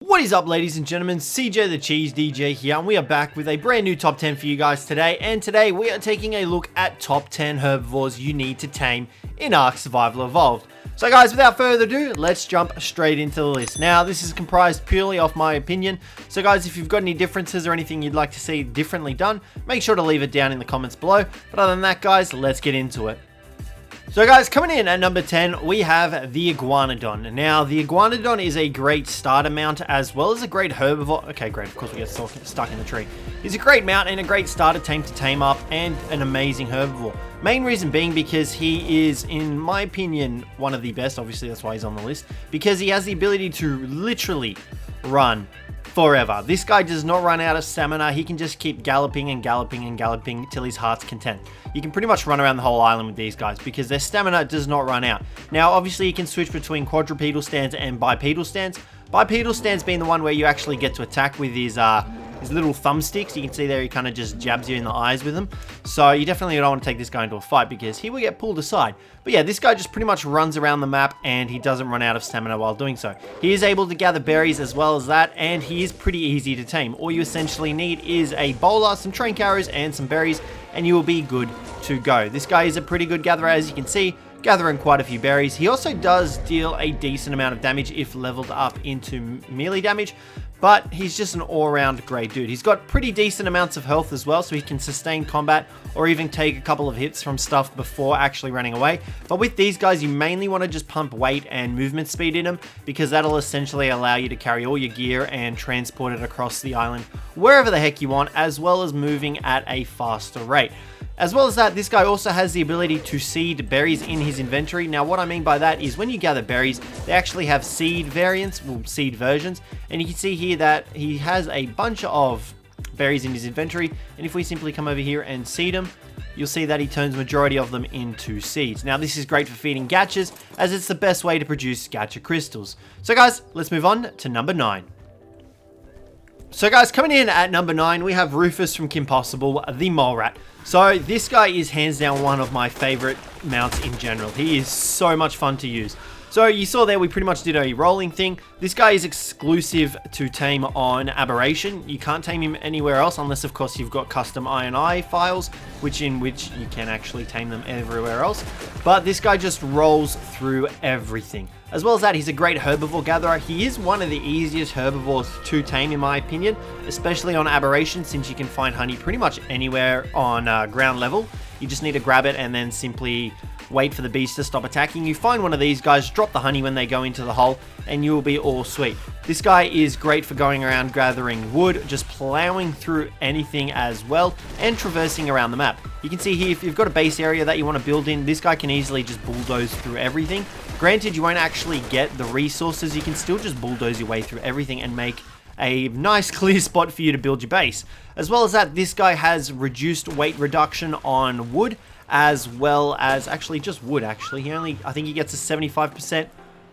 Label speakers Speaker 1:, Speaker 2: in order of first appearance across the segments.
Speaker 1: What is up, ladies and gentlemen? Cjthecheesedj here, and we are back with a brand new top 10 for you guys today. And today we are taking a look at top 10 herbivores you need to tame in Ark Survival Evolved. So guys, without further ado, let's jump straight into the list. Now, this is comprised purely off my opinion. So guys, if you've got any differences or anything you'd like to see differently done, make sure to leave it down in the comments below. But other than that, guys, let's get into it. So guys, coming in at number 10, we have the Iguanodon. Now, the Iguanodon is a great starter mount as well as a great herbivore. Okay, great, of course we get stuck in the tree. He's a great mount and a great starter tame to tame up and an amazing herbivore. Main reason being because he is, in my opinion, one of the best. Obviously, that's why he's on the list. Because he has the ability to literally run forever. This guy does not run out of stamina. He can just keep galloping and galloping and galloping till his heart's content. You can pretty much run around the whole island with these guys because their stamina does not run out. Now, obviously, you can switch between quadrupedal stance and bipedal stance. Bipedal stance being the one where you actually get to attack with his little thumbsticks. You can see there he kind of just jabs you in the eyes with them. So you definitely don't want to take this guy into a fight because he will get pulled aside. But yeah, this guy just pretty much runs around the map and he doesn't run out of stamina while doing so. He is able to gather berries as well as that, and he is pretty easy to tame. All you essentially need is a bowler, some train carrots, and some berries, and you will be good to go. This guy is a pretty good gatherer, as you can see, gathering quite a few berries. He also does deal a decent amount of damage if leveled up into melee damage, but he's just an all-around great dude. He's got pretty decent amounts of health as well, so he can sustain combat or even take a couple of hits from stuff before actually running away. But with these guys, you mainly want to just pump weight and movement speed in them because that'll essentially allow you to carry all your gear and transport it across the island wherever the heck you want, as well as moving at a faster rate. As well as that, this guy also has the ability to seed berries in his inventory. Now, what I mean by that is when you gather berries, they actually have seed variants, well, seed versions. And you can see here that he has a bunch of berries in his inventory. And if we simply come over here and seed them, you'll see that he turns majority of them into seeds. Now, this is great for feeding gachas, as it's the best way to produce gacha crystals. So guys, let's move on to number 9. So guys, coming in at number 9, we have Rufus from Kim Possible, the Mole Rat. So this guy is hands down one of my favorite mounts in general. He is so much fun to use. So you saw there we pretty much did a rolling thing. This guy is exclusive to tame on Aberration. You can't tame him anywhere else unless of course you've got custom INI files, which you can actually tame them everywhere else. But this guy just rolls through everything. As well as that, he's a great herbivore gatherer. He is one of the easiest herbivores to tame in my opinion, especially on Aberration, since you can find honey pretty much anywhere on ground level. You just need to grab it and then simply wait for the beast to stop attacking you. Find one of these guys, drop the honey when they go into the hole, and you will be all sweet. This guy is great for going around gathering wood, just plowing through anything as well, and traversing around the map. You can see here, if you've got a base area that you want to build in, this guy can easily just bulldoze through everything. Granted, you won't actually get the resources, you can still just bulldoze your way through everything and make a nice clear spot for you to build your base. As well as that, this guy has reduced weight reduction on wood, as well as actually just wood. Actually, I think he gets a 75%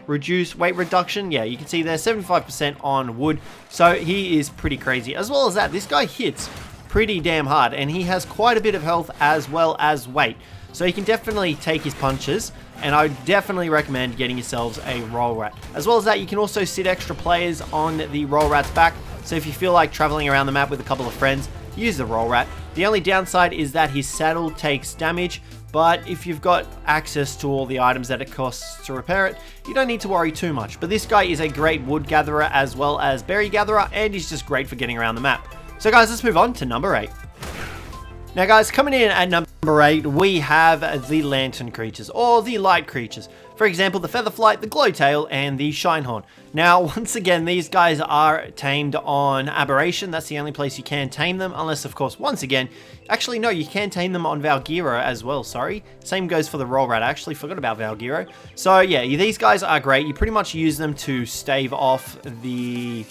Speaker 1: reduced weight reduction. Yeah, you can see there 75% on wood, so he is pretty crazy. As well as that, this guy hits pretty damn hard, and he has quite a bit of health as well as weight, so he can definitely take his punches. And I definitely recommend getting yourselves a Roll Rat. As well as that, you can also sit extra players on the Roll Rat's back, so if you feel like traveling around the map with a couple of friends, use the Roll Rat. The only downside is that his saddle takes damage, but if you've got access to all the items that it costs to repair it, you don't need to worry too much. But this guy is a great wood gatherer as well as berry gatherer, and he's just great for getting around the map. So guys, let's move on to number 8. Now guys, coming in at number 8, we have the lantern creatures, or the light creatures. For example, the featherflight, the glowtail, and the shinehorn. Now, once again, these guys are tamed on Aberration. That's the only place you can tame them, unless, of course, once again, actually, no, you can tame them on Valgyro as well, sorry. Same goes for the Roll Rat, I actually forgot about Valgyro. So, yeah, these guys are great. You pretty much use them to stave off the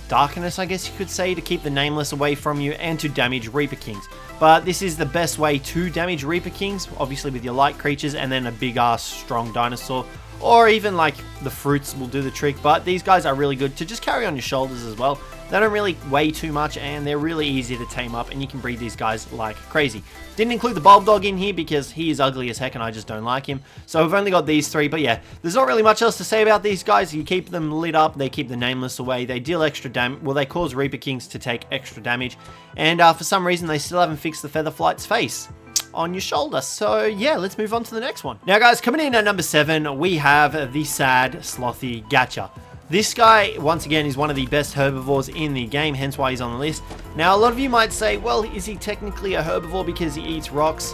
Speaker 1: darkness, I guess you could say, to keep the Nameless away from you and to damage Reaper Kings. But this is the best way to damage Reaper Kings, obviously with your light creatures and then a big ass strong dinosaur, or even like the fruits will do the trick, but these guys are really good to just carry on your shoulders as well. They don't really weigh too much, and they're really easy to tame up, and you can breed these guys like crazy. Didn't include the bulldog in here because he is ugly as heck and I just don't like him. So we've only got these three, but yeah, there's not really much else to say about these guys. You keep them lit up, they keep the nameless away, they deal extra damage, well, they cause Reaper Kings to take extra damage, and for some reason they still haven't fixed the Featherflight's face on your shoulder. So yeah, let's move on to the next one. Now guys, coming in at number 7, we have the sad, slothy Gacha. This guy, once again, is one of the best herbivores in the game, hence why he's on the list. Now, a lot of you might say, well, is he technically a herbivore because he eats rocks?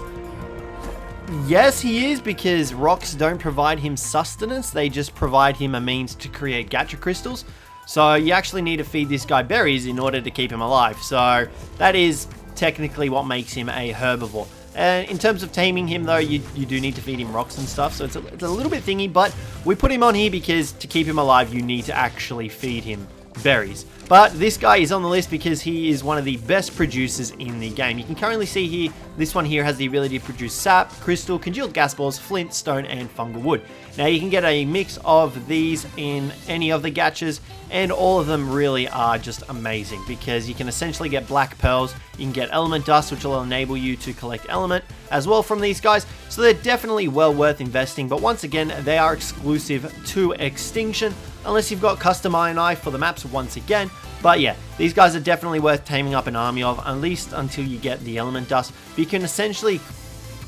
Speaker 1: Yes, he is, because rocks don't provide him sustenance. They just provide him a means to create gacha crystals. So you actually need to feed this guy berries in order to keep him alive. So that is technically what makes him a herbivore. And in terms of taming him, though, you do need to feed him rocks and stuff, so it's a little bit thingy, but we put him on here because to keep him alive, you need to actually feed him berries. But this guy is on the list because he is one of the best producers in the game. You can currently see here, this one here has the ability to produce sap, crystal, congealed gas balls, flint, stone, and fungal wood. Now you can get a mix of these in any of the gachas, and all of them really are just amazing because you can essentially get black pearls, you can get element dust, which will enable you to collect element as well from these guys, so they're definitely well worth investing. But once again, they are exclusive to extinction unless you've got custom eye for the maps once again. But yeah, these guys are definitely worth taming up an army of, at least until you get the element dust. But you can essentially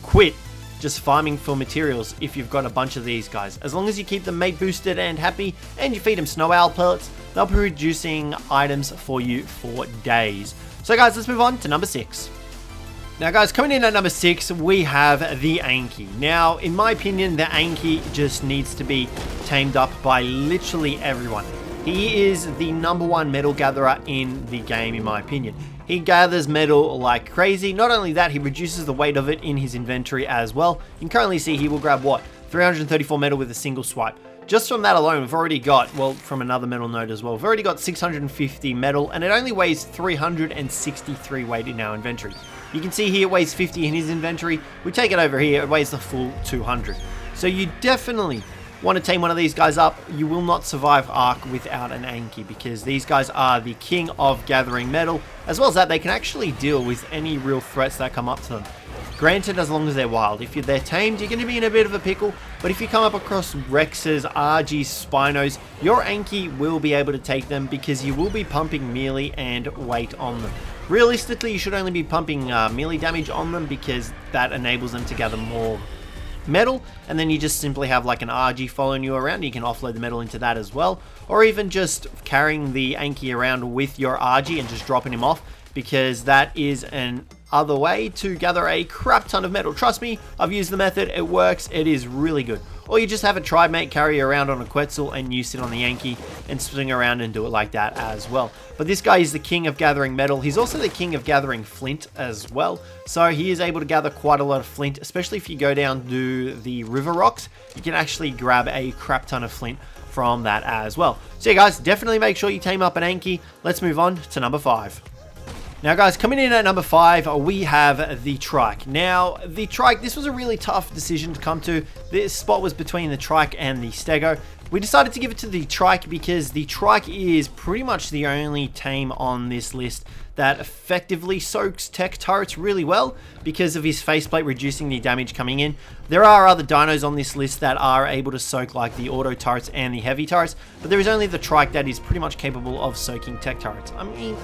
Speaker 1: quit just farming for materials if you've got a bunch of these guys. As long as you keep them mate boosted and happy, and you feed them snow owl pellets, they'll be producing items for you for days. So guys, let's move on to number 6. Now guys, coming in at number 6, we have the Anki. Now, in my opinion, the Anki just needs to be tamed up by literally everyone. He is the #1 metal gatherer in the game, in my opinion. He gathers metal like crazy. Not only that, he reduces the weight of it in his inventory as well. You can currently see he will grab, what, 334 metal with a single swipe. Just from that alone, we've already got, well, from another metal node as well, we've already got 650 metal, and it only weighs 363 weight in our inventory. You can see here it weighs 50 in his inventory. We take it over here, it weighs the full 200. So you definitely want to tame one of these guys up. You will not survive Ark without an Anki, because these guys are the king of gathering metal. As well as that, they can actually deal with any real threats that come up to them. Granted, as long as they're wild. If they're tamed, you're going to be in a bit of a pickle. But if you come up across Rexes, RGs, Spinos, your Anki will be able to take them because you will be pumping melee and weight on them. Realistically, you should only be pumping melee damage on them because that enables them to gather more metal, and then you just simply have like an RG following you around. You can offload the metal into that as well, or even just carrying the Anki around with your RG and just dropping him off, because that is an other way to gather a crap ton of metal. Trust me, I've used the method, it works, it is really good. Or you just have a tribe mate carry you around on a Quetzal and you sit on the Anki and swing around and do it like that as well. But this guy is the king of gathering metal. He's also the king of gathering flint as well. So he is able to gather quite a lot of flint, especially if you go down to the river rocks. You can actually grab a crap ton of flint from that as well. So yeah guys, definitely make sure you tame up an Anki. Let's move on to number 5. Now guys, coming in at number 5, we have the Trike. Now, the Trike, this was a really tough decision to come to. This spot was between the Trike and the Stego. We decided to give it to the Trike because the Trike is pretty much the only tame on this list that effectively soaks tech turrets really well because of his faceplate reducing the damage coming in. There are other dinos on this list that are able to soak like the auto turrets and the heavy turrets, but there is only the Trike that is pretty much capable of soaking tech turrets. I mean,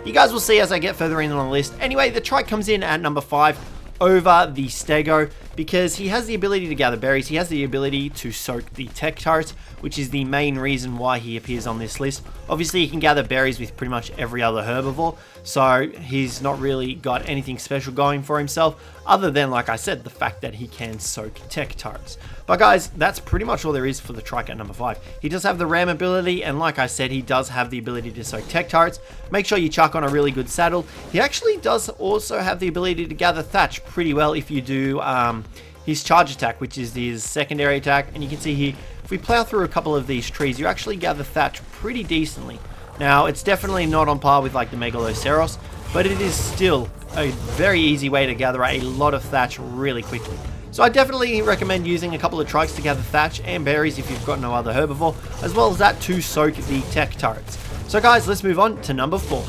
Speaker 1: you guys will see as I get further in on the list. Anyway, the Trike comes in at number 5 over the Stego because he has the ability to gather berries. He has the ability to soak the tech turrets, which is the main reason why he appears on this list. Obviously, he can gather berries with pretty much every other herbivore, so he's not really got anything special going for himself other than, like I said, the fact that he can soak tech turrets. But guys, that's pretty much all there is for the Trike at number 5. He does have the ram ability, and like I said, he does have the ability to soak tech turrets. Make sure you chuck on a really good saddle. He actually does also have the ability to gather thatch pretty well if you do his charge attack, which is his secondary attack. And you can see here, if we plow through a couple of these trees, you actually gather thatch pretty decently. Now, it's definitely not on par with like the Megaloceros, but it is still a very easy way to gather a lot of thatch really quickly. So I definitely recommend using a couple of trikes to gather thatch and berries if you've got no other herbivore, as well as that to soak the tech turrets. So guys, let's move on to number 4.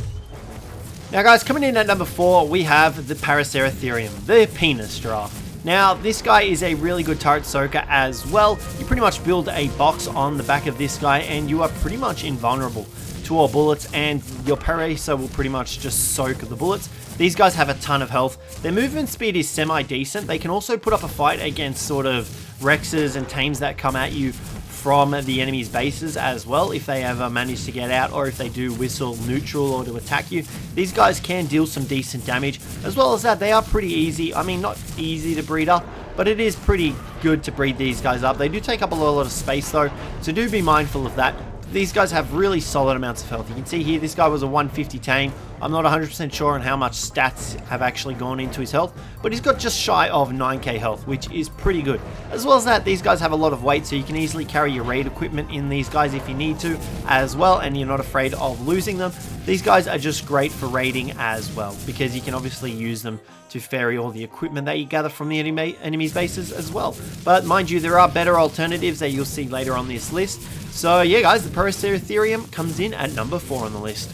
Speaker 1: Now guys, coming in at number 4, we have the Paraceratherium, the Penis Giraffe. Now, this guy is a really good turret soaker as well. You pretty much build a box on the back of this guy and you are pretty much invulnerable to all bullets, and your Paracer will pretty much just soak the bullets. These guys have a ton of health. Their movement speed is semi-decent. They can also put up a fight against sort of Rexes and Tames that come at you from the enemy's bases as well, if they ever manage to get out, or if they do whistle neutral or to attack you. These guys can deal some decent damage. As well as that, they are pretty easy. I mean, not easy to breed up, but it is pretty good to breed these guys up. They do take up a lot of space though, so do be mindful of that. These guys have really solid amounts of health. You can see here, this guy was a 150 tame. I'm not 100% sure on how much stats have actually gone into his health, but he's got just shy of 9k health, which is pretty good. As well as that, these guys have a lot of weight, so you can easily carry your raid equipment in these guys if you need to as well, and you're not afraid of losing them. These guys are just great for raiding as well, because you can obviously use them to ferry all the equipment that you gather from the enemy's bases as well. But mind you, there are better alternatives that you'll see later on this list. So yeah guys, the Paraceratherium comes in at number 4 on the list.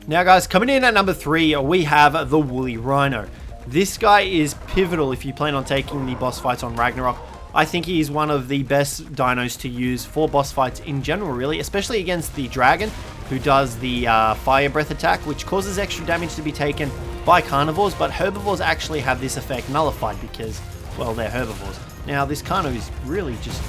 Speaker 1: Now guys, coming in at number 3, we have the Woolly Rhino. This guy is pivotal if you plan on taking the boss fights on Ragnarok. I think he is one of the best dinos to use for boss fights in general, really, especially against the dragon, who does the fire breath attack, which causes extra damage to be taken by carnivores, but herbivores actually have this effect nullified because, well, they're herbivores. Now, this Carno is really just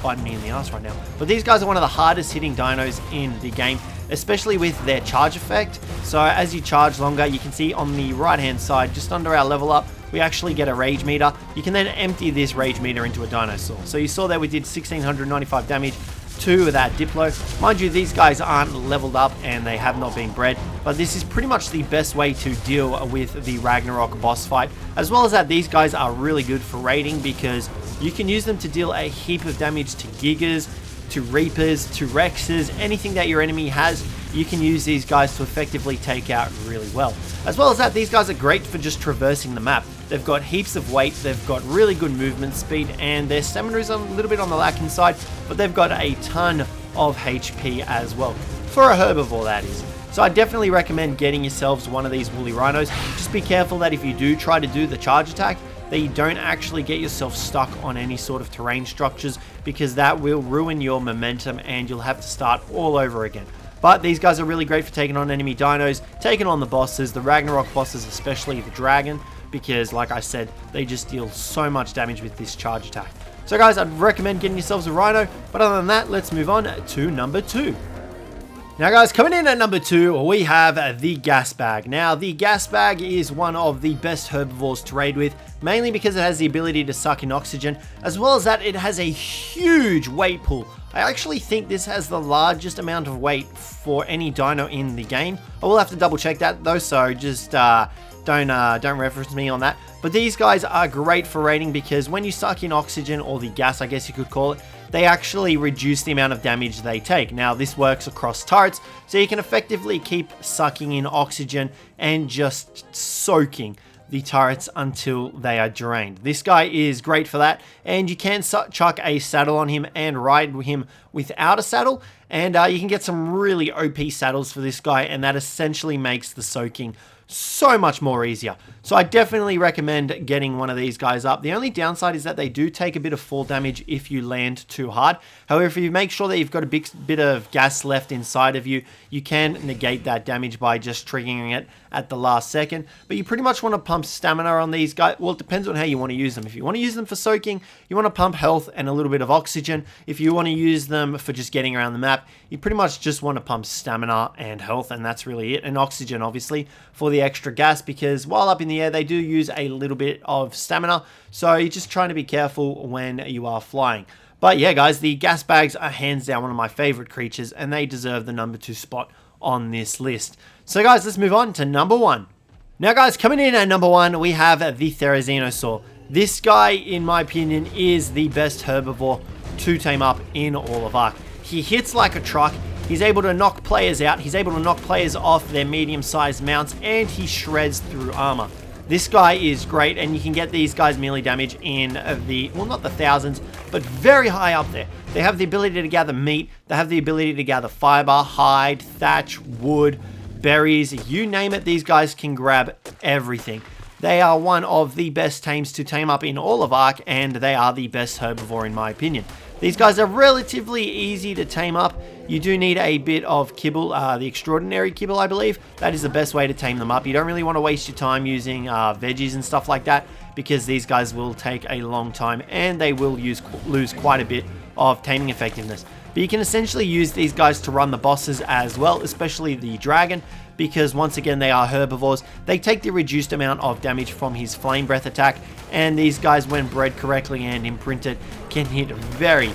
Speaker 1: biting me in the ass right now. But these guys are one of the hardest hitting dinos in the game, especially with their charge effect. So as you charge longer, you can see on the right hand side, just under our level up, we actually get a rage meter. You can then empty this rage meter into a dinosaur. So you saw that we did 1695 damage to that Diplo. Mind you, these guys aren't leveled up and they have not been bred, but this is pretty much the best way to deal with the Ragnarok boss fight. As well as that, these guys are really good for raiding because you can use them to deal a heap of damage to Gigas, to Reapers, to Rexes, anything that your enemy has. You can use these guys to effectively take out really well. As well as that, these guys are great for just traversing the map. They've got heaps of weight, they've got really good movement speed, and their stamina is a little bit on the lacking side, but they've got a ton of HP as well. For a herbivore, that is. So I definitely recommend getting yourselves one of these Woolly Rhinos. Just be careful that if you do try to do the charge attack, that you don't actually get yourself stuck on any sort of terrain structures, because that will ruin your momentum and you'll have to start all over again. But these guys are really great for taking on enemy dinos, taking on the bosses, the Ragnarok bosses, especially the dragon, because like I said, they just deal so much damage with this charge attack. So guys, I'd recommend getting yourselves a Rhino, but other than that, let's move on to number 2. Now guys, coming in at number 2, we have the Gas Bag. Now, the Gas Bag is one of the best herbivores to raid with, mainly because it has the ability to suck in oxygen, as well as that it has a huge weight pool. I actually think this has the largest amount of weight for any dino in the game. I will have to double check that though, so just don't reference me on that. But these guys are great for raiding because when you suck in oxygen, or the gas I guess you could call it, they actually reduce the amount of damage they take. Now this works across turrets, so you can effectively keep sucking in oxygen and just soaking the turrets until they are drained. This guy is great for that, and you can chuck a saddle on him and ride him without a saddle, and you can get some really OP saddles for this guy, and that essentially makes the soaking so much more easier. So I definitely recommend getting one of these guys up. The only downside is that they do take a bit of fall damage if you land too hard. However, if you make sure that you've got a big bit of gas left inside of you, you can negate that damage by just triggering it at the last second. But you pretty much want to pump stamina on these guys. Well, it depends on how you want to use them. If you want to use them for soaking, you want to pump health and a little bit of oxygen. If you want to use them for just getting around the map, you pretty much just want to pump stamina and health, and that's really it. And oxygen, obviously, for the extra gas, because while up in the air, they do use a little bit of stamina. So you're just trying to be careful when you are flying. But yeah, guys, the gas bags are hands down one of my favorite creatures, and they deserve the number 2 spot on this list. So guys, let's move on to number 1. Now guys, coming in at number 1, we have the Therizinosaur. This guy, in my opinion, is the best herbivore to tame up in all of Ark. He hits like a truck. He's able to knock players out. He's able to knock players off their medium-sized mounts, and he shreds through armor. This guy is great, and you can get these guys melee damage in the, well, not the thousands, but very high up there. They have the ability to gather meat, they have the ability to gather fiber, hide, thatch, wood, berries, you name it, these guys can grab everything. They are one of the best tames to tame up in all of Ark, and they are the best herbivore in my opinion. These guys are relatively easy to tame up. You do need a bit of kibble, the extraordinary kibble, I believe. That is the best way to tame them up. You don't really want to waste your time using veggies and stuff like that, because these guys will take a long time and they will lose quite a bit of taming effectiveness. But you can essentially use these guys to run the bosses as well, especially the dragon, because once again they are herbivores. They take the reduced amount of damage from his flame breath attack, and these guys, when bred correctly and imprinted, can hit very,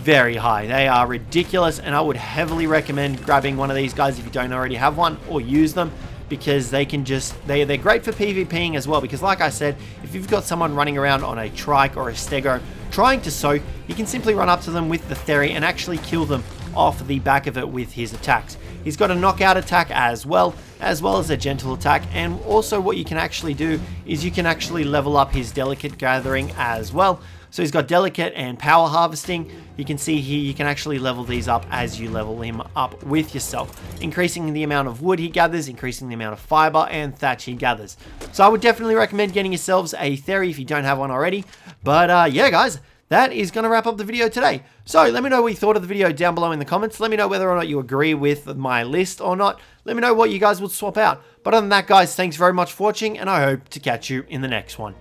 Speaker 1: very high. They are ridiculous, and I would heavily recommend grabbing one of these guys if you don't already have one, or use them, because they can just, they're great for PvPing as well, because like I said, if you've got someone running around on a trike or a stego trying to soak, you can simply run up to them with the theory and actually kill them off the back of it with his attacks. He's got a knockout attack as well as a gentle attack, and also what you can actually do is you can actually level up his delicate gathering as well. So he's got delicate and power harvesting. You can see here you can actually level these up as you level him up with yourself, increasing the amount of wood he gathers, increasing the amount of fiber and thatch he gathers. So I would definitely recommend getting yourselves a theory if you don't have one already. But yeah guys, that is going to wrap up the video today. So let me know what you thought of the video down below in the comments. Let me know whether or not you agree with my list or not. Let me know what you guys would swap out. But other than that guys, thanks very much for watching, and I hope to catch you in the next one.